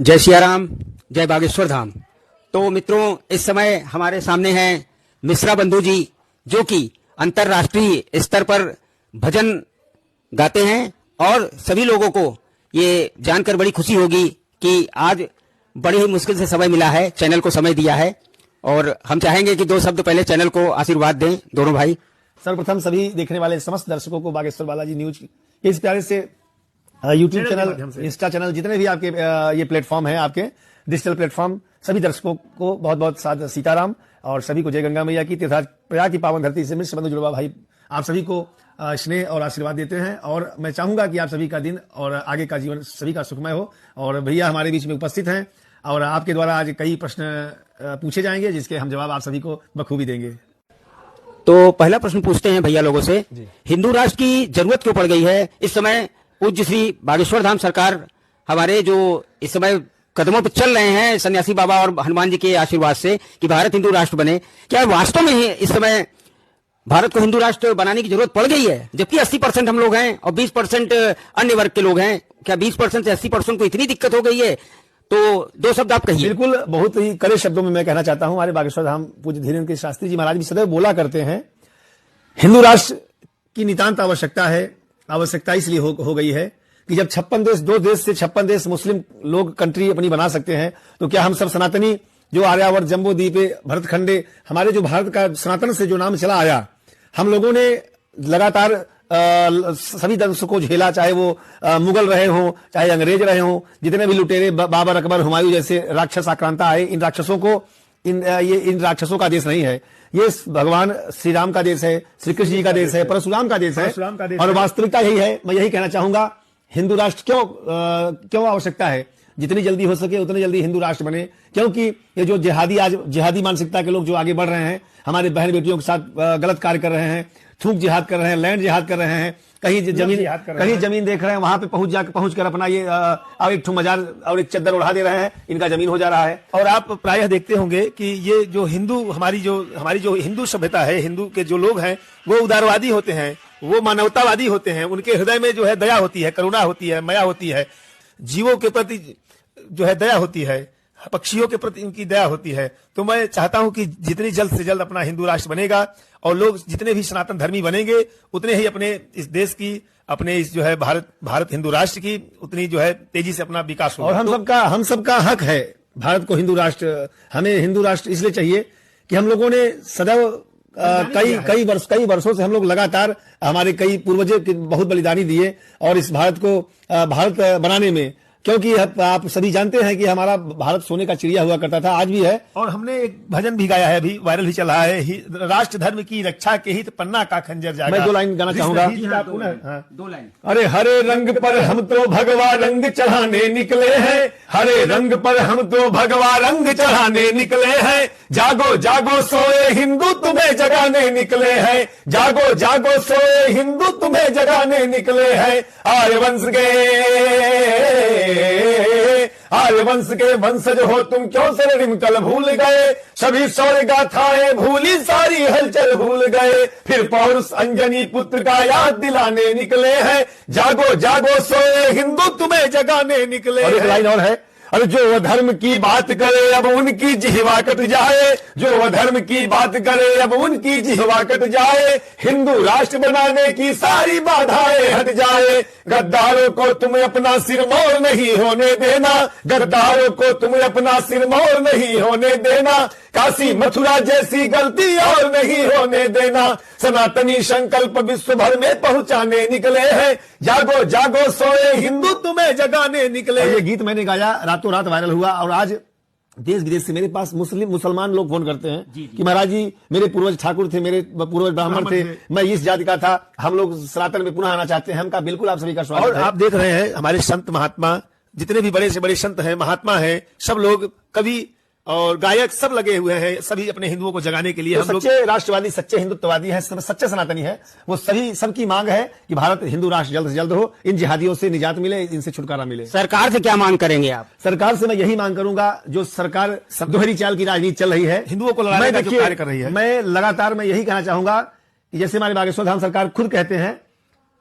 जय सिया राम, जय बागेश्वर धाम। तो मित्रों, इस समय हमारे सामने हैं मिश्रा बंधु जी, जो कि अंतर्राष्ट्रीय स्तर पर भजन गाते हैं और सभी लोगों को ये जानकर बड़ी खुशी होगी कि आज बड़ी ही मुश्किल से समय मिला है, चैनल को समय दिया है। और हम चाहेंगे कि दो शब्द पहले चैनल को आशीर्वाद दें दोनों भाई। सर्वप्रथम सभी देखने वाले समस्त दर्शकों को बागेश्वर बालाजी न्यूज के इस प्यारे से यूट्यूब चैनल, इंस्टा चैनल, जितने भी आपके ये प्लेटफॉर्म है, आपके डिजिटल प्लेटफॉर्म, सभी दर्शकों को बहुत बहुत साध सीताराम और सभी को जय गंगा मैया की। प्रयाग की पावन धरती से मिश्र बंधु जुड़वा भाई आप सभी को स्नेह और आशीर्वाद देते हैं और मैं चाहूंगा कि आप सभी का दिन और आगे का जीवन सभी का सुखमय हो। और भैया हमारे बीच में उपस्थित हैं और आपके द्वारा आज कई प्रश्न पूछे जाएंगे जिसके हम जवाब आप सभी को बखूबी देंगे। तो पहला प्रश्न पूछते हैं भैया लोगों से, हिंदू राष्ट्र की जरूरत क्यों पड़ गई है इस समय? पूज्य श्री बागेश्वर धाम सरकार हमारे जो इस समय कदमों पर चल रहे हैं सन्यासी बाबा और हनुमान जी के आशीर्वाद से कि भारत हिंदू राष्ट्र बने, क्या वास्तव में ही इस समय भारत को हिंदू राष्ट्र बनाने की जरूरत पड़ गई है? जबकि 80% हम लोग हैं और 20% अन्य वर्ग के लोग हैं, क्या 20% से 80% को इतनी दिक्कत हो गई है? तो दो शब्द आप कहिए। बिल्कुल, बहुत ही कड़े शब्दों में मैं कहना चाहता हूं, हमारे बागेश्वर धाम पूज्य धीरेन्द्र के शास्त्री जी महाराज भी सदैव बोला करते हैं, हिंदू राष्ट्र की नितांत आवश्यकता है। आवश्यकता इसलिए हो गई है कि जब 56 देश, 2 देश से 56 देश मुस्लिम लोग कंट्री अपनी बना सकते हैं, तो क्या हम सब सनातनी जो आर्यावर्त, जम्बू द्वीपे, भरतखंडे, हमारे जो भारत का सनातन से जो नाम चला आया, हम लोगों ने लगातार सभी दंशों को झेला, चाहे वो मुगल रहे हों, चाहे अंग्रेज रहे हों, जितने भी लुटेरे बाबर, अकबर, हुमायूं जैसे राक्षस आक्रांता आए, इन राक्षसों को इन राक्षसों का देश नहीं है, ये भगवान श्री राम का देश है, श्री कृष्ण जी का देश है, परशुराम का देश है। और वास्तविकता यही है। मैं यही कहना चाहूंगा, हिंदू राष्ट्र क्यों आवश्यकता है, जितनी जल्दी हो सके उतनी जल्दी हिंदू राष्ट्र बने, क्योंकि ये जो जिहादी मानसिकता के लोग जो आगे बढ़ रहे हैं, हमारे बहन बेटियों के साथ गलत कार्य कर रहे हैं, थूक जिहाद कर रहे हैं, लैंड जिहाद कर रहे हैं, कहीं जमीन देख रहे हैं, वहां पे पहुंच कर अपना ये अब एक मजार और एक चद्दर उड़ा दे रहे हैं, इनका जमीन हो जा रहा है। और आप प्रायः देखते होंगे कि ये जो हिंदू हमारी जो हिंदू सभ्यता है, हिंदू के जो लोग हैं वो उदारवादी होते हैं, वो मानवतावादी होते हैं, उनके हृदय में जो है दया होती है, करुणा होती है, माया होती है, जीवों के प्रति जो है दया होती है, पक्षियों के प्रति उनकी दया होती है। तो मैं चाहता हूं कि जितनी जल्द से जल्द अपना हिंदू राष्ट्र बनेगा और लोग जितने भी सनातन धर्मी बनेंगे, उतने ही अपने इस देश की, अपने इस जो है भारत हिंदू राष्ट्र की उतनी जो है तेजी से अपना विकास होगा। और हम सबका हक है भारत को हिंदू राष्ट्र, हमें हिंदू राष्ट्र इसलिए चाहिए कि हम लोगों ने सदैव कई वर्षों से हम लोग लगातार, हमारे कई पूर्वजों के बहुत बलिदानी दिए और इस भारत को भारत बनाने में, क्योंकि आप सभी जानते हैं कि हमारा भारत सोने का चिड़िया हुआ करता था, आज भी है। और हमने एक भजन भी गाया है, अभी वायरल भी चला है, राष्ट्र धर्म की रक्षा के हित पन्ना का खंजर जागा। मैं 2 लाइन गाना चाहूंगा। 2 लाइन। अरे हरे रंग पर हम तो भगवा रंग चढ़ाने निकले हैं, हरे रंग पर हम तो भगवा रंग चढ़ाने निकले हैं, जागो जागो सोए हिंदू तुम्हें जगाने निकले हैं, जागो जागो सोए हिंदू तुम्हें जगाने निकले हैं। आर्यवंश के वंशज हो तुम, क्यों सर रिमकल भूल गए, सभी शौर्य गाथाएं भूली, सारी हलचल भूल गए, फिर पौरुष अंजनी पुत्र का याद दिलाने निकले हैं, जागो जागो सोए हिंदू तुम्हें जगाने निकले। और एक लाइन और है, अरे जो अधर्म की बात करे अब उनकी जिह्वा कट जाए, जो अधर्म की बात करे अब उनकी जिह्वा कट जाए, हिंदू राष्ट्र बनाने की सारी बाधाएं हट जाए, गद्दारों को तुम अपना सिरमौर नहीं होने देना, गद्दारों को तुम अपना सिरमौर नहीं होने देना, काशी मथुरा जैसी गलती और नहीं होने देना, सनातनी संकल्प विश्व भर में पहुंचाने निकले हैं, जागो जागो सोए हिंदू तुम्हें जगाने निकले। ये गीत मैंने गाया, रातों रात वायरल हुआ और आज देश विदेश से मेरे पास मुसलमान लोग फोन करते हैं कि महाराज जी, मेरे पूर्वज ठाकुर थे, मेरे पूर्वज ब्राह्मण थे, मैं इस जाति का था, हम लोग सनातन में पुनः आना चाहते हैं। हम कहा बिल्कुल, आप सभी का स्वागत है। और आप देख रहे हैं हमारे संत महात्मा, जितने भी बड़े से बड़े संत हैं, महात्मा हैं, सब लोग कवि और गायक सब लगे हुए हैं, सभी अपने हिंदुओं को जगाने के लिए। हम लोग सच्चे राष्ट्रवादी, सच्चे हिंदुत्ववादी हैं, सच्चे सनातनी है, वो सबकी मांग है कि भारत हिंदू राष्ट्र जल्द से जल्द हो, इन जिहादियों से निजात मिले, इनसे छुटकारा मिले। सरकार से क्या मांग करेंगे आप? सरकार से मैं यही मांग करूंगा, जो सरकार दोहरी चाल की राजनीति चल रही है, हिंदुओं को लड़ाने का जो कार्य कर रही है, मैं लगातार यही कहना चाहूंगा कि जैसे हमारे बागेश्वर धाम सरकार खुद कहते हैं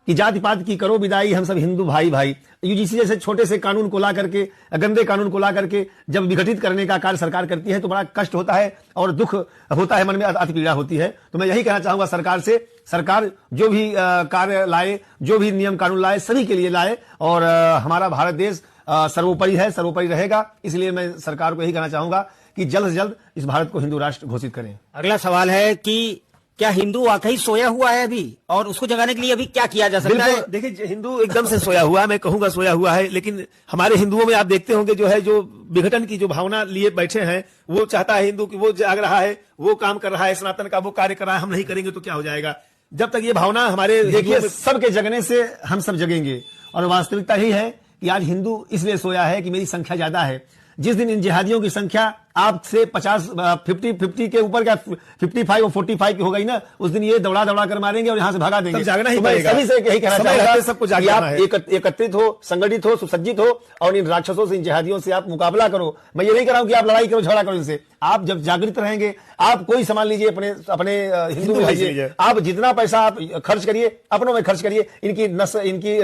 कि जाति पात की करो विदाई, हम सब हिंदू भाई भाई। यूजीसी जैसे छोटे से कानून को ला करके, गंदे कानून को ला करके जब विघटित करने का कार्य सरकार करती है तो बड़ा कष्ट होता है और दुख होता है, मन में अति पीड़ा होती है। तो मैं यही कहना चाहूंगा सरकार से, सरकार जो भी कार्य लाए, जो भी नियम कानून लाए, सभी के लिए लाए और हमारा भारत देश सर्वोपरि है, सर्वोपरि रहेगा। इसलिए मैं सरकार को यही कहना चाहूंगा कि जल्द से जल्द इस भारत को हिंदू राष्ट्र घोषित करें। अगला सवाल है कि क्या हिंदू वाकई सोया हुआ है अभी, और उसको जगाने के लिए अभी क्या किया जा सकता है? देखिए, हिंदू एकदम से सोया हुआ है, मैं कहूंगा सोया हुआ है, लेकिन हमारे हिंदुओं में आप देखते होंगे जो है, जो विघटन की जो भावना लिए बैठे हैं, वो चाहता है हिंदू कि वो जाग रहा है, वो काम कर रहा है, सनातन का वो कार्य कर रहा है, हम नहीं करेंगे तो क्या हो जाएगा। जब तक ये भावना हमारे, देखिए, सबके जगने से हम सब जगेंगे। और वास्तविकता ही है कि आज हिंदू इसलिए सोया है कि मेरी संख्या ज्यादा है। जिस दिन इन जिहादियों की संख्या आपसे 50 के ऊपर, क्या 55 और 45 की हो गई ना, उस दिन ये दौड़ा दौड़ा कर मारेंगे और यहां से भगा देंगे। जागना ही तो मैं पड़ेगा। सभी से यही कहना चाहूंगा सबको कि जागना आप है। एकत्रित हो, संगठित हो, सुसज्जित हो और इन राक्षसों से, इन जिहादियों से आप मुकाबला करो। मैं ये नहीं कह रहा हूं कि आप लड़ाई करो, झगड़ा करो इनसे। आप जब जागृत रहेंगे, आप कोई सामान लीजिए, अपने हिंदू में लीजिए, आप जितना पैसा आप खर्च करिए, अपनों में खर्च करिए, इनकी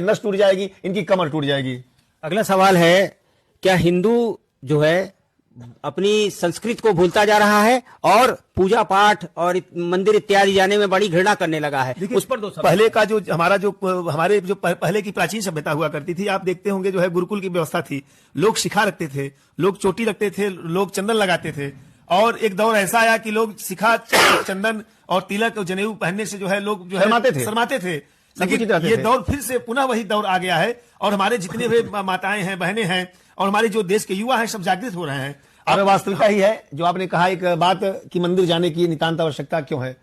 नस टूट जाएगी, इनकी कमर टूट जाएगी। अगला सवाल है, क्या हिंदू जो है अपनी संस्कृति को भूलता जा रहा है और पूजा पाठ और मंदिर इत्यादि जाने में बड़ी घृणा करने लगा है? उस पर दो सवाल। पहले का जो हमारे जो पहले की प्राचीन सभ्यता हुआ करती थी, आप देखते होंगे जो है गुरुकुल की व्यवस्था थी, लोग शिखा रखते थे, लोग चोटी रखते थे, लोग चंदन लगाते थे। और एक दौर ऐसा आया कि लोग शिखा, चंदन और तिलक और जनेऊ पहनने से जो है लोग जो है शर्माते थे। लेकिन ये दौर फिर से पुनः वही दौर आ गया है और हमारे जितने भी माताएं हैं, बहनें हैं और हमारे जो देश के युवा हैं, सब जागृत हो रहे हैं। और वास्तविकता ही है जो आपने कहा, एक बात कि मंदिर जाने की नितांत आवश्यकता क्यों है।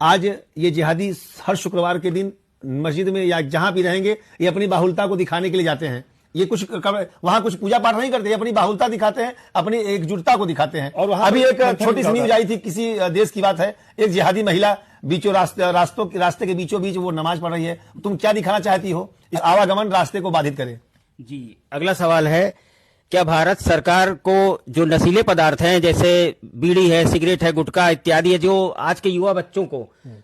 आज ये जिहादी हर शुक्रवार के दिन मस्जिद में या जहां भी रहेंगे, ये अपनी बाहुलता को दिखाने के लिए जाते हैं। ये वहां कुछ पूजा पाठ नहीं करते, अपनी बाहुलता दिखाते हैं, अपनी एकजुटता को दिखाते हैं। और अभी एक छोटी सी न्यूज आई थी, किसी देश की बात है, एक जिहादी महिला बीचों रास्ते के बीचों बीच वो नमाज पढ़ रही है। तुम क्या दिखाना चाहती हो? आवागमन रास्ते को बाधित करे। जी, अगला सवाल है, क्या भारत सरकार को जो नशीले पदार्थ हैं, जैसे बीड़ी है, सिगरेट है, गुटखा इत्यादि है, जो आज के युवा बच्चों को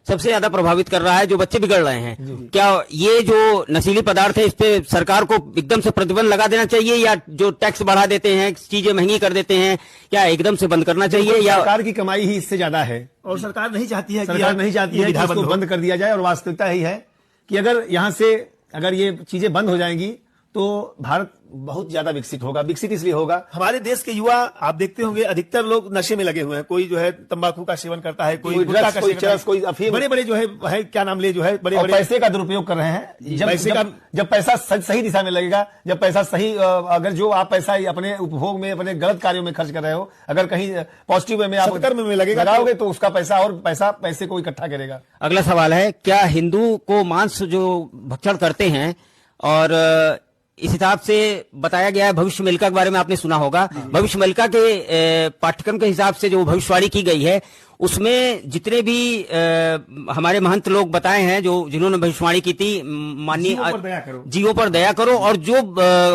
सबसे ज्यादा प्रभावित कर रहा है, जो बच्चे बिगड़ रहे हैं, क्या ये जो नशीले पदार्थ है, इस पे सरकार को एकदम से प्रतिबंध लगा देना चाहिए, या जो टैक्स बढ़ा देते हैं, चीजें महंगी कर देते हैं, क्या एकदम से बंद करना चाहिए? या सरकार की कमाई ही इससे ज्यादा है और सरकार नहीं चाहती है कि इसको बंद कर दिया जाए। और वास्तविकता यही है कि अगर यहां से अगर ये चीजें बंद हो जाएंगी तो भारत बहुत ज्यादा विकसित होगा। विकसित इसलिए होगा, हमारे देश के युवा आप देखते होंगे अधिकतर लोग नशे में लगे हुए हैं। कोई जो है तंबाकू का सेवन करता है, कोई गुटखा का सेवन, चरस, कोई अफीम, बड़े जो है क्या नाम ले, जो है बड़े पैसे का दुरुपयोग कर रहे हैं। जब पैसा सही दिशा में लगेगा, जब पैसा सही, अगर जो आप पैसा अपने उपभोग में, अपने गलत कार्यों में खर्च कर रहे हो, अगर कहीं पॉजिटिव वे में आप कर्म में लगेगा, लगाओगे तो उसका पैसा और पैसे को इकट्ठा करेगा। अगला सवाल है, क्या हिंदू को मांस जो भक्षण करते हैं, और इस हिसाब से बताया गया है, भविष्य मेलका के बारे में आपने सुना होगा, भविष्य मेलका के पाठ्यक्रम के हिसाब से जो भविष्यवाणी की गई है, उसमें जितने भी हमारे महंत लोग बताए हैं, जिन्होंने भविष्यवाणी की थी, माननीय जीवों पर दया करो, और जो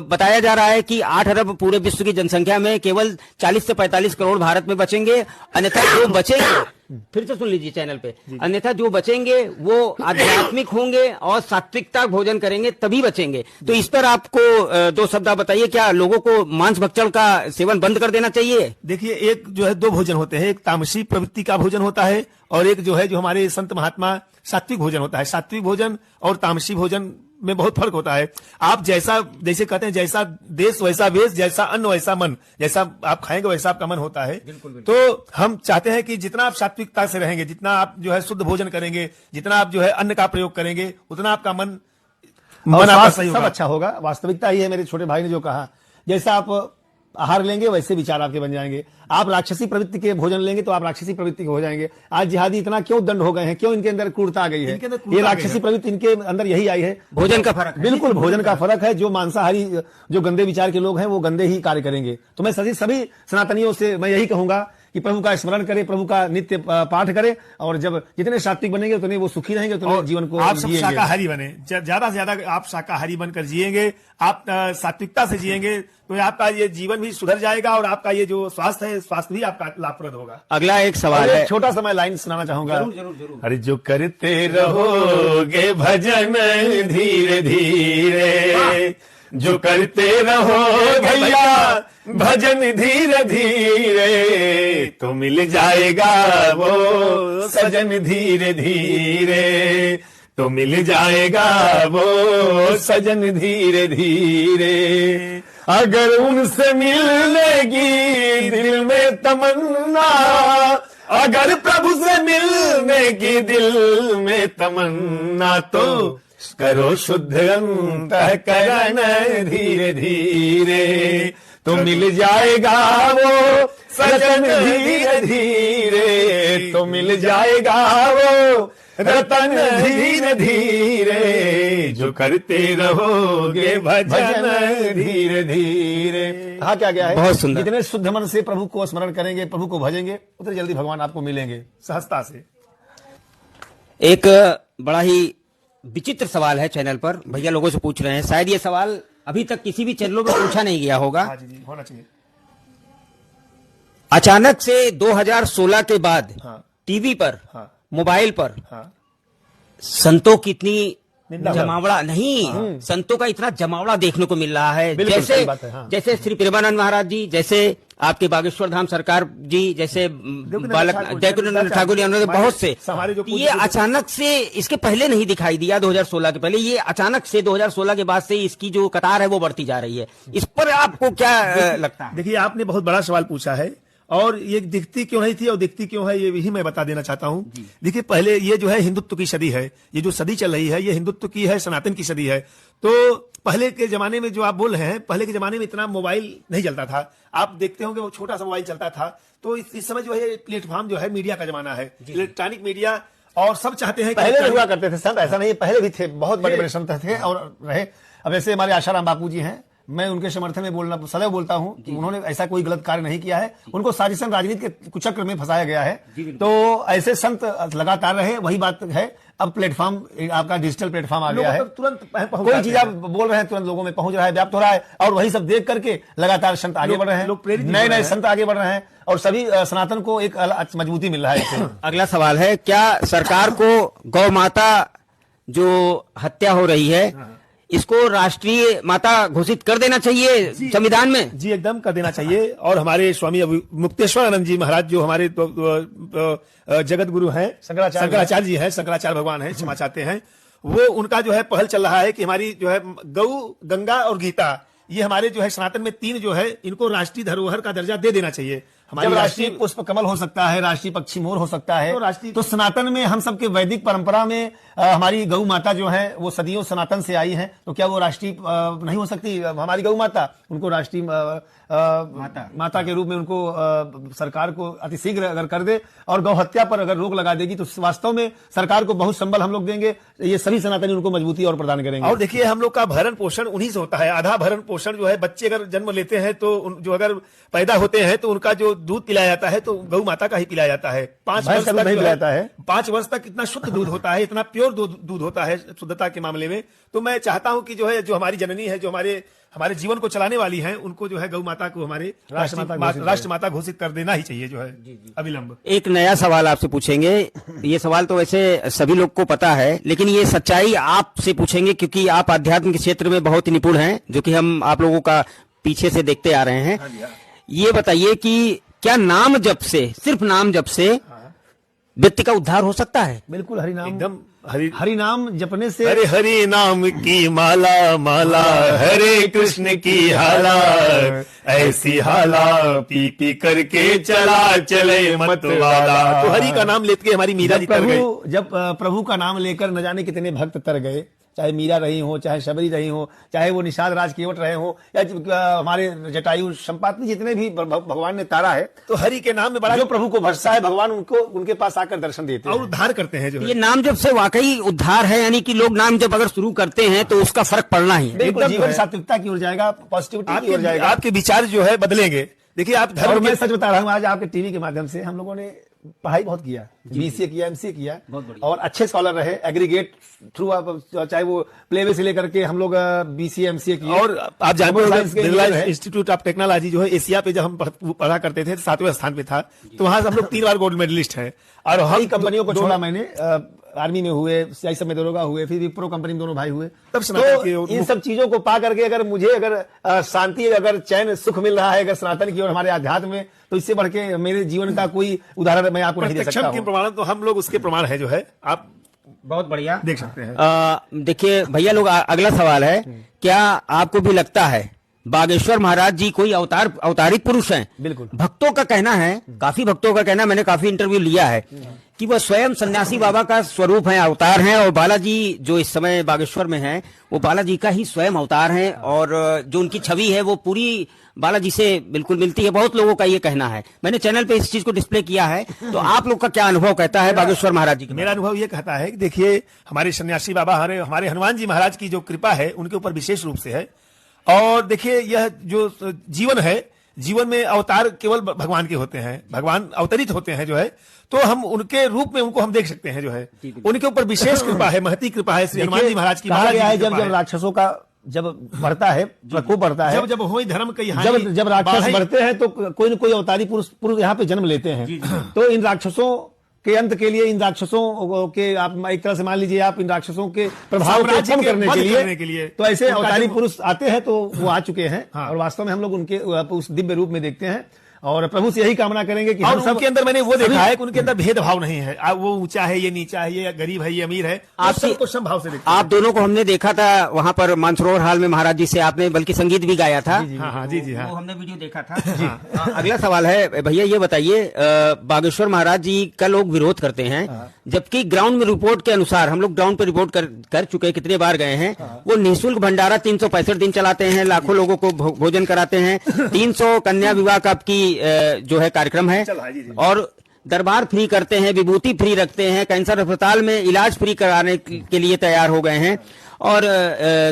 बताया जा रहा है कि 8 अरब पूरे विश्व की जनसंख्या में केवल 40 से 45 करोड़ भारत में बचेंगे, अन्यथा जो बचेंगे, फिर से सुन लीजिए चैनल पे, अन्यथा जो बचेंगे वो आध्यात्मिक होंगे और सात्विकता भोजन करेंगे, तभी बचेंगे। तो इस पर आपको 2 शब्द बताइए, क्या लोगों को मांस भक्षण का सेवन बंद कर देना चाहिए? देखिए, एक जो है 2 भोजन होते हैं, एक तामसी प्रवृत्ति का भोजन होता है और एक जो है जो हमारे संत महात्मा सात्विक भोजन होता है। सात्विक भोजन और तामसी भोजन में बहुत फर्क होता है। आप जैसे कहते हैं, जैसा देश वैसा वेश, जैसा अन्न वैसा मन, जैसा आप खाएंगे वैसा आपका मन होता है। बिल्कुल। तो हम चाहते हैं कि जितना आप सात्विकता से रहेंगे, जितना आप जो है शुद्ध भोजन करेंगे, जितना आप जो है अन्न का प्रयोग करेंगे, उतना आपका मन आपका सही होगा, सब अच्छा होगा। वास्तविकता ही है, मेरे छोटे भाई ने जो कहा, जैसा आप आहार लेंगे वैसे विचार आपके बन जाएंगे। आप राक्षसी प्रवृत्ति के भोजन लेंगे तो आप राक्षसी प्रवृत्ति के हो जाएंगे। आज जिहादी इतना क्यों दंड हो गए हैं, क्यों इनके अंदर क्रूरता आ गई है? ये राक्षसी प्रवृत्ति इनके अंदर यही आई है, भोजन का फर्क। बिल्कुल भोजन का फर्क है। जो मांसाहारी, जो गंदे विचार के लोग हैं, वो गंदे ही कार्य करेंगे। तो मैं सभी सनातनियों से मैं यही कहूंगा कि प्रभु का स्मरण करें, प्रभु का नित्य पाठ करें, और जब जितने सात्विक बनेंगे उतने वो सुखी रहेंगे, उतने जीवन को आप सब जिएंगे। शाकाहारी बने, ज्यादा से ज्यादा आप शाकाहारी बनकर जिएंगे, आप सात्विकता से जिएंगे, तो आपका ये जीवन भी सुधर जाएगा और आपका ये जो स्वास्थ्य है, स्वास्थ्य भी आपका लाभप्रद होगा। अगला एक सवाल और है, एक छोटा सा मैं लाइन सुनाना चाहूंगा। अरे जो करते रहोगे भजन धीरे धीरे, जो करते रहो भैया भजन धीरे धीरे, तो मिल जाएगा वो सजन धीरे धीरे, तो मिल जाएगा वो सजन धीरे धीरे। अगर उनसे मिलने की दिल में तमन्ना, अगर प्रभु से मिलने की दिल में तमन्ना, तो करो शुद्ध अंतःकरण धीरे धीरे, तो मिल जाएगा वो सजन धीरे धीरे, तो मिल जाएगा वो रतन धीरे धीरे, जो करते रहोगे भजन धीरे धीरे। हाँ, क्या क्या है, बहुत सुंदर। जितने शुद्ध मन से प्रभु को स्मरण करेंगे, प्रभु को भजेंगे, उतने जल्दी भगवान आपको मिलेंगे सहजता से। एक बड़ा ही विचित्र सवाल है, चैनल पर भैया लोगों से पूछ रहे हैं, शायद ये सवाल अभी तक किसी भी चैनलों में पूछा नहीं गया होगा। हाँ जी, होना चाहिए। अचानक से 2016 के बाद हाँ। टीवी पर, हाँ। मोबाइल पर हाँ। संतों की इतनी निंदा जमावड़ा नहीं, संतों का इतना जमावड़ा देखने को मिल रहा है। बिल्कुल जैसे सही बात है, हाँ। जैसे श्री प्रेमानंद महाराज जी, जैसे आपके बागेश्वर धाम सरकार जी, जैसे बालक जयकुंड ठाकुर जी, उन्होंने बहुत से, हमारे जो ये अचानक से, इसके पहले नहीं दिखाई दिया 2016 के पहले, ये अचानक से 2016 के बाद से इसकी जो कतार है वो बढ़ती जा रही है। इस पर आपको क्या लगता है? देखिए, आपने बहुत बड़ा सवाल पूछा है, और ये दिखती क्यों नहीं थी और दिखती क्यों है, ये भी मैं बता देना चाहता हूँ। देखिए, पहले ये जो है हिंदुत्व की सदी है, ये जो सदी चल रही है ये हिंदुत्व की है, सनातन की सदी है। तो पहले के जमाने में जो आप बोल रहे हैं, पहले के जमाने में इतना मोबाइल नहीं चलता था, आप देखते होंगे वो छोटा सा मोबाइल चलता था। तो इस समय जो है प्लेटफॉर्म जो है मीडिया का जमाना है, इलेक्ट्रॉनिक मीडिया, और सब चाहते हैं। पहले भी हुआ करते थे संत, ऐसा नहीं, पहले भी थे, बहुत बड़े बड़े संत थे और रहे। अब ऐसे हमारे आशाराम बापू जी हैं, मैं उनके समर्थन में बोलना सदैव बोलता हूं कि उन्होंने ऐसा कोई गलत कार्य नहीं किया है, उनको साजिशन राजनीति के कुचक्र में फंसाया गया है। तो ऐसे संत लगातार रहे, वही बात है। अब प्लेटफॉर्म आपका डिजिटल प्लेटफॉर्म आ गया है, तुरंत कोई चीज आप बोल रहे हैं तुरंत लोगों में पहुंच रहा है, व्याप्त हो रहा है, और वही सब देख करके लगातार संत आगे बढ़ रहे हैं, नए नए संत आगे बढ़ रहे हैं, और सभी सनातन को एक मजबूती मिल रहा है इससे। अगला सवाल है, क्या सरकार को गौ माता जो हत्या हो रही है इसको राष्ट्रीय माता घोषित कर देना चाहिए संविधान में? जी, एकदम कर देना चाहिए। और हमारे स्वामी मुक्तेश्वर आनंद जी महाराज जो हमारे जगत गुरु हैं, शंकराचार्य जी हैं, शंकराचार्य भगवान हैं, क्षमा चाहते हैं, वो उनका जो है पहल चल रहा है कि हमारी जो है गौ, गंगा और गीता, ये हमारे जो है सनातन में तीन जो है, इनको राष्ट्रीय धरोहर का दर्जा दे देना चाहिए। हमारी राष्ट्रीय पुष्प कमल हो सकता है, राष्ट्रीय पक्षी मोर हो सकता है, तो सनातन में हम सबके वैदिक परंपरा में हमारी गौ माता जो है वो सदियों सनातन से आई है, तो क्या वो राष्ट्रीय नहीं हो सकती? हमारी गौ माता, उनको राष्ट्रीय माता के रूप में उनको सरकार को अतिशीघ्र अगर कर दे और गौ हत्या पर अगर रोक लगा देगी, तो वास्तव में सरकार को बहुत संबल हम लोग देंगे, ये सभी सनातनी उनको मजबूती और प्रदान करेंगे। और देखिए, हम लोग का भरण पोषण उन्हीं से होता है, आधा भरण पोषण जो है, बच्चे अगर जन्म लेते हैं तो जो अगर पैदा होते हैं तो उनका जो दूध पिलाया जाता है तो गौ माता का ही पिलाया जाता है। 5 वर्ष तक नहीं पिलाता है, 5 वर्ष तक इतना शुद्ध दूध होता है, इतना प्योर दूध होता है शुद्धता के मामले में। तो मैं चाहता हूं कि जो है, जो हमारी जननी है, जो हमारे जीवन को चलाने वाली हैं, उनको जो है गौ माता को हमारे राष्ट्र माता घोषित कर देना ही चाहिए, जो है अविलंब। एक नया सवाल आपसे पूछेंगे, ये सवाल तो वैसे सभी लोग को पता है, लेकिन ये सच्चाई आपसे पूछेंगे क्योंकि आप आध्यात्म के क्षेत्र में बहुत ही निपुण हैं, जो कि हम आप लोगों का पीछे से देखते आ रहे हैं। ये बताइए कि क्या नाम जप से, सिर्फ नाम जप से व्यक्ति का उद्धार हो सकता है? बिल्कुल, हरि नाम, एकदम हरि नाम जपने से। हरे हरि नाम की माला माला, हरे कृष्ण की हाला, ऐसी हाला पी पी करके चला चले मत वाला। तो हरि का नाम लेके हमारी मीरा जी तर गए। जब प्रभु का नाम लेकर न जाने कितने भक्त तर गए, चाहे मीरा रही हो, चाहे शबरी रही हो, चाहे वो निषाद राज केवट रहे हो, या हमारे जटायु संपातनी, जितने भी भगवान ने तारा है, तो हरि के नाम में बड़ा जो प्रभु को भरसा है, भगवान उनको उनके पास आकर दर्शन देते हैं और उद्धार करते हैं। जो ये नाम जप से वाकई उद्धार है, यानी कि लोग नाम जप अगर शुरू करते हैं तो उसका फर्क पड़ना ही है। बिल्कुल, जीवन सात्विकता की ओर जाएगा, पॉजिटिविटी की ओर जाएगा, आपके विचार जो है बदलेंगे। देखिए आप और धर्म मैं के सच बता रहा हूं, आज आपके टीवी के माध्यम से हम लोगों ने पढ़ाई बहुत किया, बीसीए किया, एमसीए किया, और अच्छे स्कॉलर रहे, एग्रीगेट थ्रू, चाहे वो प्लेवे से लेकर के हम लोग बीसीए एमसीए किए। और आप जानते Computer हो science के बिरला engineer है। इंस्टीट्यूट ऑफ टेक्नोलॉजी जो है एशिया पे जब हम पढ़ा करते थे 7वें स्थान पे था, तो वहां से हम लोग 3 बार गोल्ड मेडलिस्ट हैं। और कई हम कंपनियों को छोड़ा मैंने, आर्मी में हुए, सीआईएसएफ में दरोगा हुए, फिर विप्रो कंपनी में दोनों भाई हुए। तब सनातन की तो ओर इन सब चीजों को पा करके अगर मुझे अगर शांति, अगर चैन, सुख मिल रहा है अगर सनातन की और हमारे अध्यात्म में, तो इससे बढ़ के मेरे जीवन का कोई उदाहरण मैं आपको नहीं दे सकता प्रत्यक्षम के हूं। प्रमाण तो हम लोग उसके प्रमाण है जो है आप बहुत बढ़िया देख सकते हैं। देखिए भैया लोग, अगला सवाल है, क्या आपको भी लगता है बागेश्वर महाराज जी कोई अवतारित पुरुष हैं? बिल्कुल। भक्तों का कहना है, काफी भक्तों का कहना, मैंने काफी इंटरव्यू लिया है कि वह स्वयं सन्यासी बाबा का स्वरूप है, अवतार हैं, और बालाजी जो इस समय बागेश्वर में हैं वो बालाजी का ही स्वयं अवतार हैं, और जो उनकी छवि है वो पूरी बालाजी से बिल्कुल मिलती है। बहुत लोगों का ये कहना है, मैंने चैनल पे इस चीज को डिस्प्ले किया है। तो आप लोग का क्या अनुभव कहता है बागेश्वर महाराज जी का? मेरा अनुभव ये कहता है कि देखिए हमारे सन्यासी बाबा, हमारे हनुमान जी महाराज की जो कृपा है उनके ऊपर विशेष रूप से है। और देखिए यह जो जीवन है, जीवन में अवतार केवल भगवान के होते हैं, भगवान अवतरित होते हैं जो है, तो हम उनके रूप में उनको हम देख सकते हैं जो है। उनके ऊपर विशेष कृपा है, महती कृपा है श्री हनुमान जी महाराज की। कहा गया है जब राक्षसों का जब बढ़ता है, प्रकोप बढ़ता है, जब हो धर्म का हानि, जब राक्षस बढ़ते हैं तो कोई न कोई अवतारी पुरुष यहाँ पे जन्म लेते हैं। तो इन राक्षसों के अंत के लिए, इन राक्षसों के, आप एक तरह से मान लीजिए, आप इन राक्षसों के प्रभाव को कम करने के लिए तो ऐसे अवतारी पुरुष आते हैं, तो वो आ चुके हैं। और वास्तव में हम लोग उनके उस दिव्य रूप में देखते हैं, और प्रभु से यही कामना करेंगे कि और उनके अंदर मैंने वो देखा है कि उनके अंदर भेदभाव नहीं है, वो ऊंचा है, ये नीचा है, ये गरीब है, ये अमीर है, आप सबको समभाव से देखते हैं। आप दोनों को हमने देखा था वहां पर मानसरोवर हाल में, महाराज जी से आपने बल्कि संगीत भी गाया था। जी हाँ, वो हमने वीडियो देखा था। अगला सवाल है भैया, ये बताइए, बागेश्वर महाराज जी का लोग विरोध करते हैं, जबकि ग्राउंड में रिपोर्ट के अनुसार, हम लोग ग्राउंड पे रिपोर्ट कर चुके, कितने बार गए हैं, वो निःशुल्क भंडारा 365 दिन चलाते हैं, लाखों लोगों को भोजन कराते हैं, 300 कन्या विवाह का आपकी जो है कार्यक्रम है, और दरबार फ्री करते हैं, विभूति फ्री रखते हैं, कैंसर अस्पताल में इलाज फ्री कराने के लिए तैयार हो गए हैं। और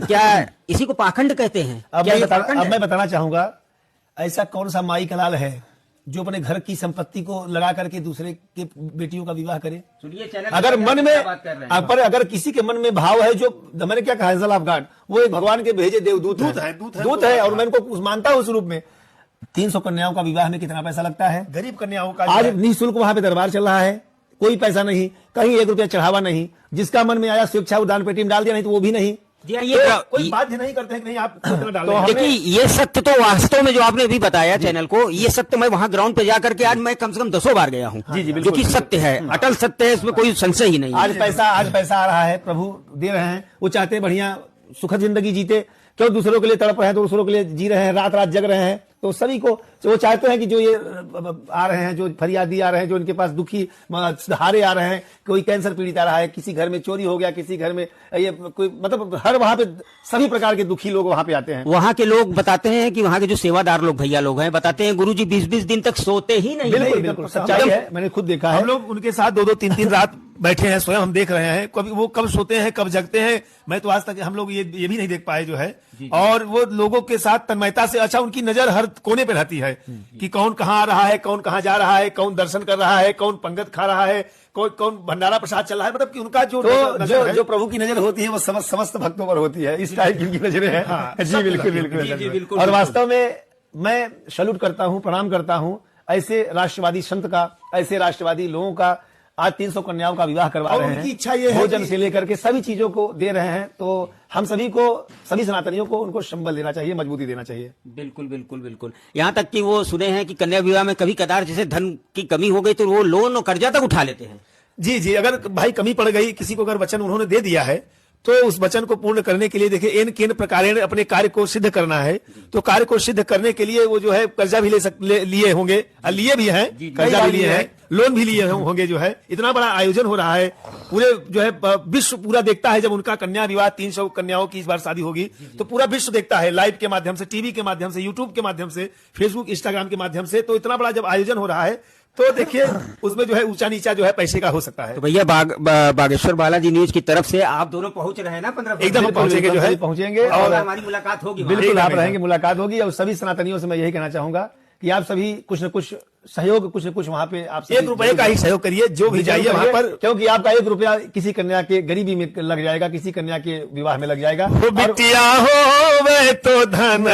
क्या इसी को पाखंड कहते हैं? अब मैं बताना चाहूंगा, ऐसा कौन सा माई कलाल है जो अपने घर की संपत्ति को लगा करके दूसरे के बेटियों का विवाह करे? अगर मन में, अगर किसी के मन में भाव है, जो मैंने क्या कहा, एंजल ऑफ गॉड, वो एक भगवान के भेजे देवदूत है, और मैं उनको मानता हूं उस रूप में। 300 कन्याओं का विवाह में कितना पैसा लगता है? गरीब कन्याओं का आज निःशुल्क वहां पे दरबार चल रहा है, कोई पैसा नहीं, कहीं 1 रुपया चढ़ावा नहीं, जिसका मन में आया स्वेच्छा दान पेटी में डाल दिया, नहीं तो वो भी नहीं। तो कोई बाध्य नहीं करते हैं कि नहीं आप डाल रहे हैं। देखिए ये सत्य तो वास्तव में जो आपने अभी बताया चैनल को, ये सत्य मैं वहां ग्राउंड पे जाकर के आज मैं कम से कम 10 बार गया हूँ, जो कि सत्य है, अटल सत्य है, इसमें कोई संशय ही नहीं। आज पैसा आ रहा है, प्रभु दे रहे हैं, वो चाहते हैं बढ़िया सुखद जिंदगी जीते, क्यों दूसरों के लिए तड़प रहे हैं, तो दूसरों के लिए जी रहे हैं, रात रात जग रहे हैं। तो सभी को वो चाहते हैं कि जो ये आ रहे हैं, जो फरियादी आ रहे हैं, जो इनके पास दुखी हारे आ रहे हैं, कोई कैंसर पीड़ित आ रहा है, किसी घर में चोरी हो गया, किसी घर में ये कोई, मतलब हर वहां पे सभी प्रकार के दुखी लोग वहां पे आते हैं। वहां के लोग बताते हैं कि वहां के जो सेवादार लोग भैया लोग हैं, बताते हैं गुरुजी 20-20 दिन तक सोते ही नहीं। बिल्कुल सच्चाई है, मैंने खुद देखा है। हम लोग उनके साथ 2-2, 3-3 रात बैठे हैं, स्वयं हम देख रहे हैं, कभी वो कब सोते हैं, कब जगते हैं, मैं तो आज तक हम लोग ये भी नहीं देख पाए जो है। और वो लोगों के साथ तन्मयता से, अच्छा उनकी नजर हर कोने पे रहती है कि कौन कहाँ आ रहा है, कौन कहाँ जा रहा है, कौन दर्शन कर रहा है, कौन पंगत खा रहा है, कौन भंडारा प्रसाद चल रहा है, मतलब कि उनका जो जो प्रभु की नजर होती है वो समस्त भक्तों पर होती है, इस टाइप की उनकी नजरें हैं। जी बिल्कुल। और वास्तव में मैं सैल्यूट करता हूं, प्रणाम करता हूं ऐसे राष्ट्रवादी संत का, ऐसे राष्ट्रवादी लोगों का। आज 300 कन्याओं का विवाह करवा रहे हैं, इच्छा ये है, भोजन से लेकर के सभी चीजों को दे रहे हैं। तो हम सभी को, सभी सनातनियों को उनको संबल देना चाहिए, मजबूती देना चाहिए। बिल्कुल। यहाँ तक कि वो सुने हैं कि कन्या विवाह में कभी कदार जैसे धन की कमी हो गई तो वो लोन और कर्जा तक उठा लेते हैं। जी, अगर भाई कमी पड़ गई, किसी को अगर वचन उन्होंने दे दिया है, तो उस वचन को पूर्ण करने के लिए देखिए एन केन प्रकारेण अपने कार्य को सिद्ध करना है, तो कार्य को सिद्ध करने के लिए वो जो है कर्जा भी लिए होंगे, लिए भी हैं, कर्जा भी लिए हैं, लोन भी लिए होंगे जो है। इतना बड़ा आयोजन हो रहा है, पूरे जो है विश्व पूरा देखता है। जब उनका कन्या विवाह 300 कन्याओं की इस बार शादी होगी, तो पूरा विश्व देखता है, लाइव के माध्यम से, टीवी के माध्यम से, यूट्यूब के माध्यम से, फेसबुक इंस्टाग्राम के माध्यम से। तो इतना बड़ा जब आयोजन हो रहा है, तो देखिए उसमें जो है ऊंचा नीचा जो है पैसे का हो सकता है। तो भैया बागेश्वर बालाजी न्यूज की तरफ से आप दोनों पहुंच रहे हैं ना 15 एकदम पहुंचेंगे जो है, पहुंचेंगे और हमारी मुलाकात होगी, बिल्कुल आप रहेंगे, मुलाकात होगी। और सभी सनातनियों से मैं यही कहना चाहूंगा कि कि आप सभी कुछ न कुछ सहयोग, कुछ न कुछ वहां पे आप एक रुपए का ही सहयोग करिए, जो भी जाइए वहां पर, क्योंकि आपका 1 रुपया किसी कन्या के गरीबी में लग जाएगा, किसी कन्या के विवाह में लग जाएगा। हो बिटिया हो वे तो धन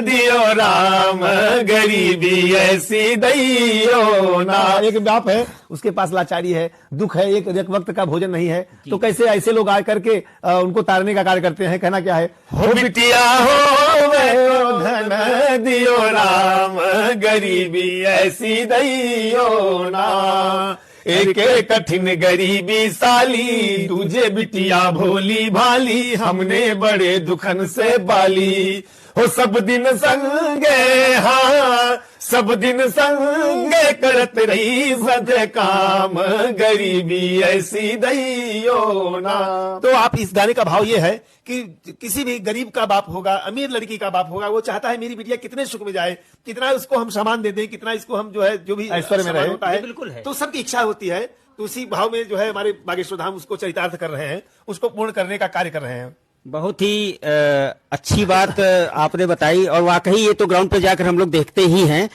दियो राम, गरीबी ऐसी दैयो ना। एक बाप है, उसके पास लाचारी है, दुख है, एक वक्त का भोजन नहीं है, तो कैसे ऐसे लोग आ करके उनको तारने का कार्य करते हैं। कहना क्या है, हो बिटिया हो वे तो धन दियो राम, गरीबी ऐसी दैयो ना। एक कठिन गरीबी साली, तुझे बिटिया भोली भाली, हमने बड़े दुखन से बाली। हो सब दिन संगे, हाँ सब दिन संगे करत रही सद काम, गरीबी ऐसी दैयो ना। तो आप इस गाने का भाव ये है कि किसी भी गरीब का बाप होगा, अमीर लड़की का बाप होगा, वो चाहता है मेरी बिटिया कितने सुख में जाए, कितना उसको हम सामान दे दें, कितना इसको हम जो है जो भी ऐश्वर्य में रहे। होता है, बिल्कुल है। तो सबकी इच्छा होती है। तो उसी भाव में जो है हमारे बागेश्वर धाम उसको चरितार्थ कर रहे हैं, उसको पूर्ण करने का कार्य कर रहे हैं। बहुत ही अच्छी बात आपने बताई, और वाकई ये तो ग्राउंड पे जाकर हम लोग देखते ही हैं।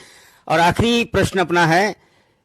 और आखिरी प्रश्न अपना है,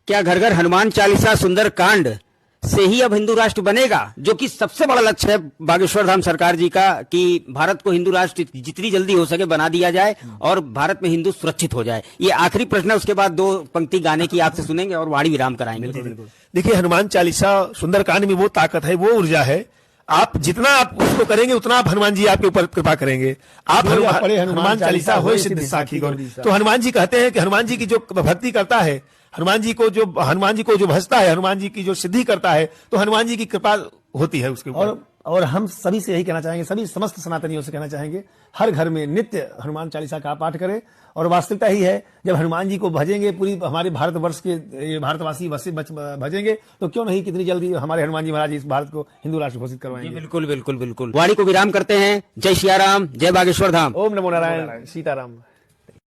क्या घर घर हनुमान चालीसा सुंदर कांड से ही अब हिंदू राष्ट्र बनेगा, जो कि सबसे बड़ा लक्ष्य है बागेश्वर धाम सरकार जी का, कि भारत को हिंदू राष्ट्र जितनी जल्दी हो सके बना दिया जाए और भारत में हिंदू सुरक्षित हो जाए। ये आखिरी प्रश्न है, उसके बाद 2 पंक्ति गाने की आपसे सुनेंगे और वाणी विराम कराएंगे। देखिए, हनुमान चालीसा सुंदरकांड में वो ताकत है, वो ऊर्जा है, आप जितना आप उसको करेंगे उतना आप हनुमान जी आपके ऊपर कृपा करेंगे। आप हनुमान चालीसा हो सिद्ध साखी गौर। तो हनुमान जी कहते हैं कि हनुमान जी की जो भक्ति करता है, हनुमान जी को जो भजता है, हनुमान जी की जो सिद्धि करता है, तो हनुमान जी की कृपा होती है उसके ऊपर। और हम सभी से यही कहना चाहेंगे, सभी समस्त सनातनियों से कहना चाहेंगे, हर घर में नित्य हनुमान चालीसा का पाठ करें। और वास्तविकता ही है, जब हनुमान जी को भजेंगे, पूरी हमारे भारतवर्ष के भारतवासी भजेंगे, तो क्यों नहीं कितनी जल्दी हमारे हनुमान जी महाराज इस भारत को हिंदू राष्ट्र घोषित करवाएंगे। बिल्कुल बिल्कुल बिल्कुल। वाणी को विराम करते हैं। जय सिया राम, जय बागेश्वर धाम। ओम नमो नारायण, सीताराम।